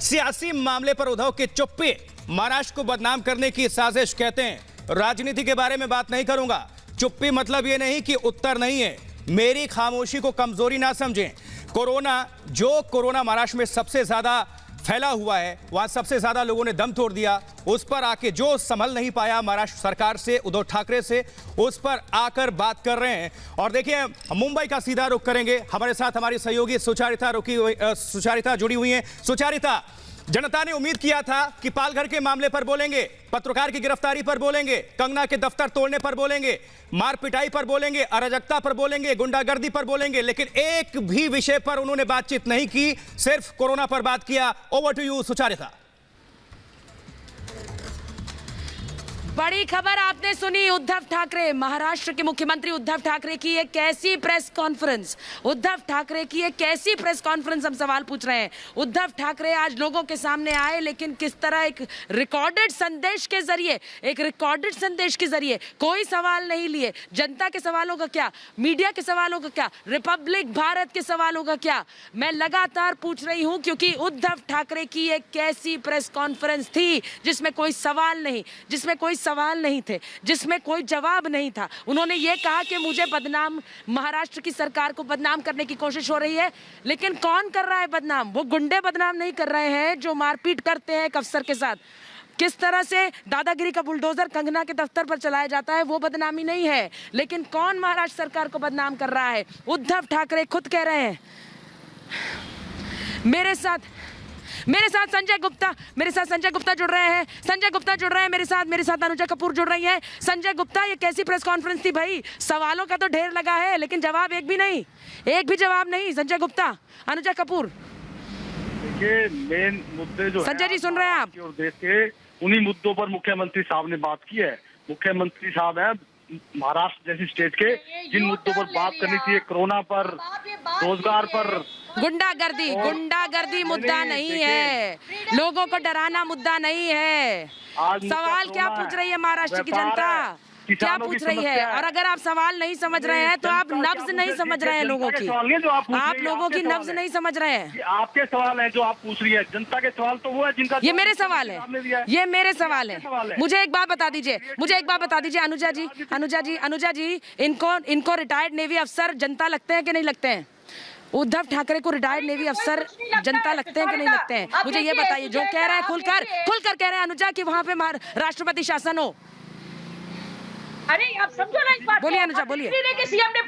सियासी मामले पर उद्धव की चुप्पी महाराष्ट्र को बदनाम करने की साजिश कहते हैं। राजनीति के बारे में बात नहीं करूंगा। चुप्पी मतलब ये नहीं कि उत्तर नहीं है। मेरी खामोशी को कमजोरी ना समझें। कोरोना महाराष्ट्र में सबसे ज्यादा फैला हुआ है, वहां सबसे ज्यादा लोगों ने दम तोड़ दिया। उस पर आके जो संभल नहीं पाया महाराष्ट्र सरकार से, उद्धव ठाकरे से, उस पर आकर बात कर रहे हैं। और देखिए, मुंबई का सीधा रुख करेंगे। हमारे साथ हमारी सहयोगी सुचारिता जुड़ी हुई हैं। सुचारिता, जनता ने उम्मीद किया था कि पालघर के मामले पर बोलेंगे, पत्रकार की गिरफ्तारी पर बोलेंगे, कंगना के दफ्तर तोड़ने पर बोलेंगे, मार पिटाई पर बोलेंगे, अराजकता पर बोलेंगे, गुंडागर्दी पर बोलेंगे, लेकिन एक भी विषय पर उन्होंने बातचीत नहीं की, सिर्फ कोरोना पर बात किया। Over to you Sucharita. बड़ी खबर आपने सुनी। उद्धव ठाकरे, महाराष्ट्र के मुख्यमंत्री उद्धव ठाकरे की एक कैसी प्रेस कॉन्फ्रेंस, उद्धव ठाकरे की एक कैसी प्रेस कॉन्फ्रेंस, हम सवाल पूछ रहे हैं। उद्धव ठाकरे आज लोगों के सामने आए, लेकिन किस तरह एक रिकॉर्डेड संदेश के जरिए कोई सवाल नहीं लिए। जनता के सवालों का क्या, मीडिया के सवालों का क्या, रिपब्लिक भारत के सवालों का क्या, मैं लगातार पूछ रही हूं, क्योंकि उद्धव ठाकरे की एक कैसी प्रेस कॉन्फ्रेंस थी जिसमें कोई सवाल नहीं, थे, जिसमें कोई जवाब नहीं था। उन्होंने ये कहा कि मुझे महाराष्ट्र की सरकार को बदनाम करने की कोशिश हो रही है, लेकिन कौन कर रहा है बदनाम? वो गुंडे बदनाम नहीं कर रहे हैं जो मारपीट करते हैं एक अफसर के साथ। किस तरह से दादागिरी का बुलडोजर कंगना के दफ्तर पर चलाया जाता है, वो बदनामी नहीं है। लेकिन कौन महाराष्ट्र सरकार को बदनाम कर रहा है? उद्धव ठाकरे खुद कह रहे हैं। मेरे साथ संजय गुप्ता जुड़ रहे हैं। मेरे साथ अनुजा कपूर जुड़ रही हैं। संजय गुप्ता, ये कैसी प्रेस कॉन्फ्रेंस थी भाई? सवालों का तो ढेर लगा है, लेकिन जवाब एक भी जवाब नहीं। संजय गुप्ता, अनुजा कपूर, देखिए मेन मुद्दे जो संजय जी सुन रहे हैं आप? देश के उन्हीं मुद्दों पर मुख्यमंत्री साहब ने बात की है। मुख्यमंत्री साहब है महाराष्ट्र जैसी स्टेट के, जिन मुद्दों पर बात करनी चाहिए, कोरोना पर, रोजगार पर, गुंडागर्दी मुद्दा नहीं है, लोगों को डराना मुद्दा नहीं है। सवाल क्या पूछ रही है महाराष्ट्र की जनता, क्या पूछ रही है? और अगर आप सवाल नहीं समझ रहे हैं तो आप नब्ज नहीं समझ रहे हैं लोगों की, आप लोगों की नब्ज नहीं समझ रहे हैं। आपके सवाल है जो आप पूछ रही है, जनता के सवाल तो वो है जिनका, ये मेरे सवाल है, मुझे एक बात बता दीजिए अनुजा जी, इनको रिटायर्ड नेवी अफसर जनता लगते हैं कि नहीं लगते हैं? उद्धव ठाकरे को रिटायर्ड नेवी अफसर जनता लगते हैं कि नहीं लगते हैं? मुझे ये बताइए। जो कह रहे हैं खुलकर कह रहे हैं अनुजा कि वहां पे राष्ट्रपति शासन हो। अरे आप समझो ना इस बात। बोलिए अनुजा, बोलिए। सीएम ने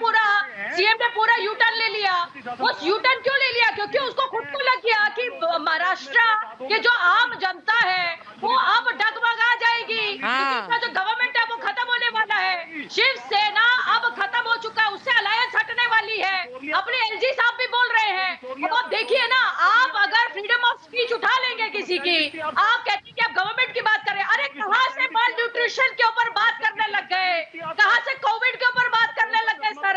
पूरा यू टर्न ले लिया। उस यू टर्न क्यों ले लिया? क्योंकि उसको खुद को लग गया कि महाराष्ट्र के जो आम जनता है वो अब डगमगा जाएगी। जो गवर्नमेंट है वो खत्म होने वाला है। शिवसेना अब खत्म हो चुका है, उससे अलायंस हटने वाली है। अपने एलजी साहब भी बोल रहे हैं। अब आप देखिए ना, आप अगर फ्रीडम ऑफ स्पीच उठा लेंगे किसी की, आप कहते हैं कि आप गवर्नमेंट की बात करें। अरे कहाँ से माल न्यूट्रिशन के ऊपर बात करने लग गए, कहां से कोविड के ऊपर बात करने लग गए सर?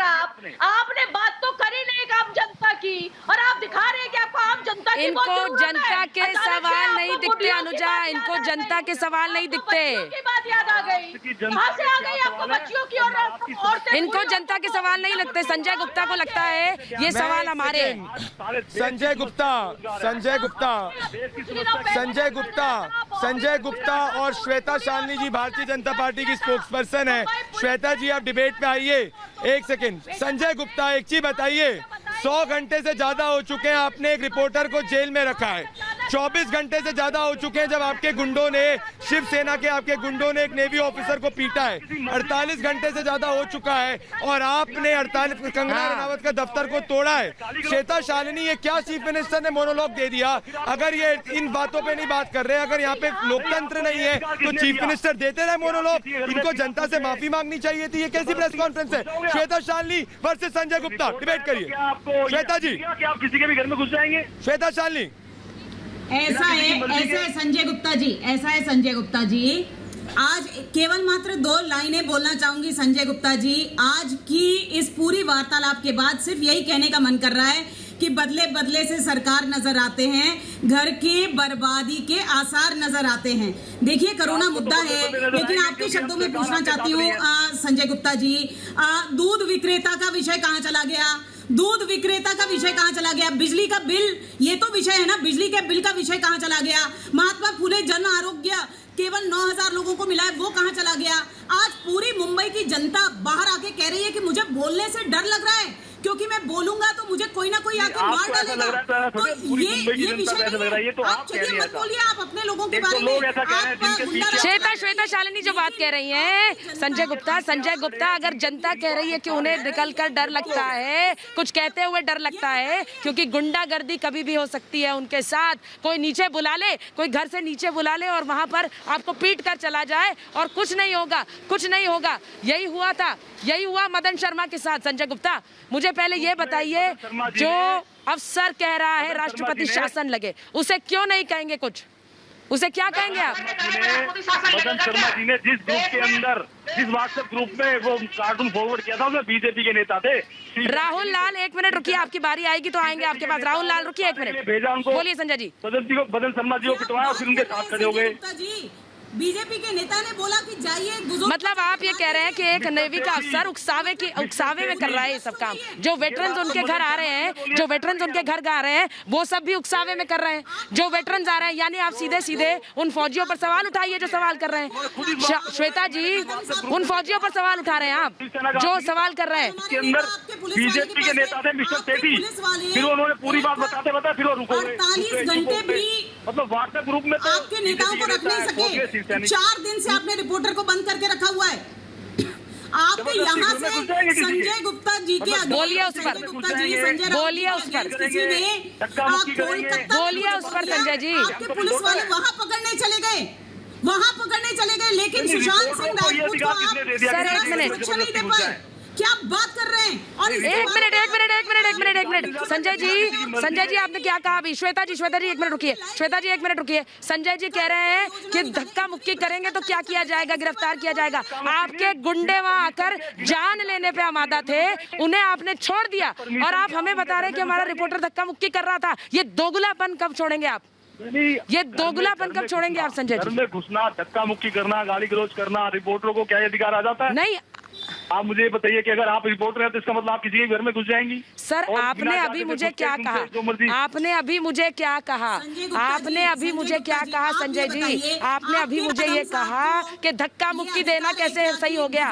आपने बात तो करी नहीं आम जनता की, और आप दिखा रहे हैं कि आपको आम जनता की इनको जनता के सवाल नहीं दिखते अनुजा, इनको जनता के सवाल नहीं दिखते। की बात याद आ गई, कहां से आ गई आपको बच्चियों की? और इनको जनता के सवाल नहीं लगते। संजय गुप्ता को लगता है ये सवाल हमारे। संजय गुप्ता और श्वेता शालिनी जी भारतीय जनता पार्टी की स्पोक्सपर्सन है। श्वेता जी, आप डिबेट में आइए। एक सेकंड। संजय गुप्ता, एक चीज बताइए, 100 घंटे से ज्यादा हो चुके हैं आपने एक रिपोर्टर को जेल में रखा है। 24 घंटे से ज्यादा हो चुके हैं जब आपके गुंडों ने, शिवसेना के आपके गुंडों ने एक नेवी ऑफिसर को पीटा है। 48 घंटे से ज्यादा हो चुका है और आपने कंगना रनावत का दफ्तर को तोड़ा है। श्वेता शालिनी, ये क्या चीफ मिनिस्टर ने मोनोलॉग दे दिया? अगर ये इन बातों पे नहीं बात कर रहे, अगर यहाँ पे लोकतंत्र नहीं है तो चीफ मिनिस्टर देते रहे मोनोलॉग। इनको जनता से माफी मांगनी चाहिए थी। ये कैसी प्रेस कॉन्फ्रेंस है? श्वेता शालिनी वर्सेस संजय गुप्ता, डिबेट करिए। श्वेता जी, क्या आप किसी के भी घर में घुस जाएंगे? श्वेता शालिनी, ऐसा है संजय गुप्ता जी, आज केवल मात्र 2 लाइनें बोलना चाहूंगी संजय गुप्ता जी। आज की इस पूरी वार्तालाप के बाद सिर्फ यही कहने का मन कर रहा है कि बदले बदले से सरकार नजर आते हैं, घर की बर्बादी के आसार नजर आते हैं। देखिए कोरोना मुद्दा है, लेकिन आपके शब्दों में पूछना चाहती हूँ संजय गुप्ता जी, दूध विक्रेता का विषय कहाँ चला गया? दूध विक्रेता का विषय कहाँ चला गया? बिजली का बिल, ये तो विषय है ना, बिजली के बिल का विषय कहाँ चला गया? महात्मा फुले जन आरोग्य केवल 9,000 लोगों को मिला है, वो कहाँ चला गया? आज पूरी मुंबई की जनता बाहर आके कह रही है कि मुझे बोलने से डर लग रहा है, क्योंकि मैं बोलूंगा तो मुझे कोई ना कोई आके मार डालेगा। तो ये विषय नहीं है। आप चलिए मत बोलिए, आप अपने लोगों के बारे में। श्वेता शालिनी जो बात कह रही हैं, संजय गुप्ता, अगर जनता कह रही है कि उन्हें निकलकर डर लगता है, कुछ कहते हुए डर लगता है, क्योंकि गुंडागर्दी कभी भी हो सकती है उनके साथ, कोई नीचे बुला ले, कोई घर से नीचे बुला ले और वहां पर आपको पीट कर चला जाए और कुछ नहीं होगा। यही हुआ मदन शर्मा के साथ। संजय गुप्ता, मुझे पहले ये बताइए, जो अफसर कह रहा है राष्ट्रपति शासन लगे, उसे क्यों नहीं कहेंगे कुछ? उसे क्या कहेंगे आप? मदन शर्मा जी ने जिस ग्रुप के अंदर, जिस व्हाट्सएप ग्रुप में वो कार्टून फॉरवर्ड किया था, उसमें बीजेपी के नेता थे। राहुल लाल, एक मिनट रुकिए, आपकी बारी आएगी तो आएंगे आपके पास। राहुल लाल रुकिए एक मिनट, भेजा उनको, बोलिए संजय जी। मदन शर्मा जी को पिटवाया और फिर उनके साथ खड़े हो गए। बीजेपी के नेता ने बोला कि जाइए। मतलब आप ये कह रहे हैं कि एक नेवी का अफसर उकसावे में कर रहा है ये सब काम। जो वेटरन्स उनके घर आ रहे हैं, जो वेटरन्स उनके घर आ रहे हैं, वो सब भी उकसावे में कर रहे हैं। जो वेटरन्स आ रहे हैं, यानी आप सीधे सीधे उन फौजियों पर सवाल उठाइए जो सवाल कर रहे हैं। श्वेता जी, उन फौजियों पर सवाल उठा रहे हैं आप जो सवाल कर रहे हैं। उसके अंदर बीजेपी के नेता थे मिस्टर सेठी, फिर उन्होंने पूरी बात बताते फिर वो रुको गए। 48 घंटे भी मतलब व्हाट्सएप ग्रुप में आपके नेताओं को रख नहीं सके। 4 दिन से आपने रिपोर्टर को बंद करके रखा हुआ है। आपके यहाँ से संजय गुप्ता जी के बोलिए उस पर, बोलिए उस पर, किसी ने बोलिए उस पर संजय जी। आपके पुलिस वाले वहाँ पकड़ने चले गए, लेकिन सुशांत सिंह राजपूत को आप सर एक मिनट नहीं दे पाए। क्या आप बात कर रहे हैं? और एक मिनट संजय जी आपने क्या कहा अभी? श्वेता जी एक मिनट रुकिए। संजय जी कह रहे हैं कि धक्का मुक्की करेंगे तो क्या किया जाएगा, गिरफ्तार किया जाएगा। आपके गुंडे वहां आकर जान लेने पे आमादा थे, उन्हें आपने छोड़ दिया और आप हमें बता रहे हैं कि हमारा रिपोर्टर धक्का मुक्की कर रहा था। ये दोगलापन कब छोड़ेंगे आप? ये दोगलापन कब छोड़ेंगे आप संजय जी? घर में घुसना, धक्का मुक्की करना, गाली गलौज करना, रिपोर्टरों को क्या अधिकार आ जाता है? नहीं, आप मुझे बताइए कि अगर आप रिपोर्टर हैं तो इसका मतलब आप किसी के घर में घुस जाएंगी? सर आपने अभी मुझे क्या कहा? आपने अभी मुझे क्या कहा संजय जी? आपने अभी मुझे ये कहा कि धक्का मुक्की देना कैसे सही हो गया?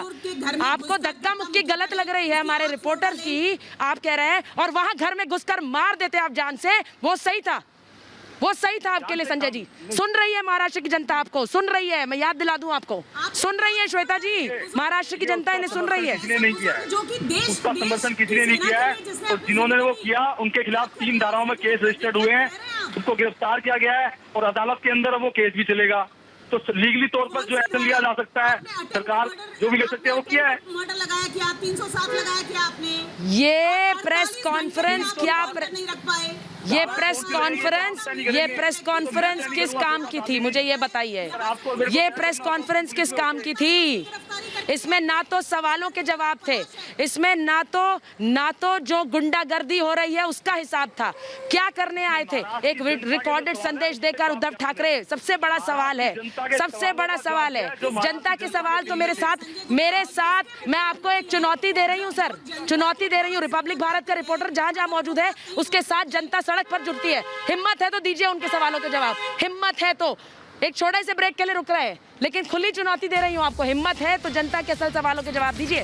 आपको धक्का मुक्की गलत लग रही है हमारे रिपोर्टर की, आप कह रहे हैं, और वहां घर में घुसकर मार देते आप जान से, वो सही था आपके लिए। संजय जी, सुन रही है महाराष्ट्र की जनता, आपको सुन रही है, मैं याद दिला दूं आपको, सुन रही है श्वेता जी, महाराष्ट्र की जनता इन्हें सुन रही है। किसने नहीं किया है, उसका समर्थन किसने नहीं किया है, और जिन्होंने वो किया उनके खिलाफ 3 धाराओं में केस रजिस्टर्ड हुए हैं, उनको गिरफ्तार किया गया है और अदालत के अंदर वो केस भी चलेगा। तो लीगली तौर पर जो एक्शन लिया जा सकता है, सरकार जो भी ले सकती है वो किया है। मर्डर लगाया क्या, 307 लगाया क्या आपने? ये प्रेस कॉन्फ्रेंस नहीं रख पाए। ये प्रेस कॉन्फ्रेंस किस काम की थी, मुझे ये बताइए। ये प्रेस कॉन्फ्रेंस किस काम की थी? इसमें ना तो सवालों के जवाब थे, इसमें ना तो जो गुंडागर्दी हो रही है उसका हिसाब था। क्या करने आए थे? एक रिकॉर्डेड संदेश देकर उद्धव ठाकरे, सबसे बड़ा सवाल है जनता के सवाल। तो मेरे साथ मैं आपको एक चुनौती दे रही हूँ सर, रिपब्लिक भारत का रिपोर्टर जहाँ मौजूद है उसके साथ जनता सड़क पर जुटती है। हिम्मत है तो दीजिए उनके सवालों के जवाब, हिम्मत है तो। एक छोटे से ब्रेक के लिए रुक रहे हैं, लेकिन खुली चुनौती दे रही हूँ आपको, हिम्मत है तो जनता के असल सवालों के जवाब दीजिए।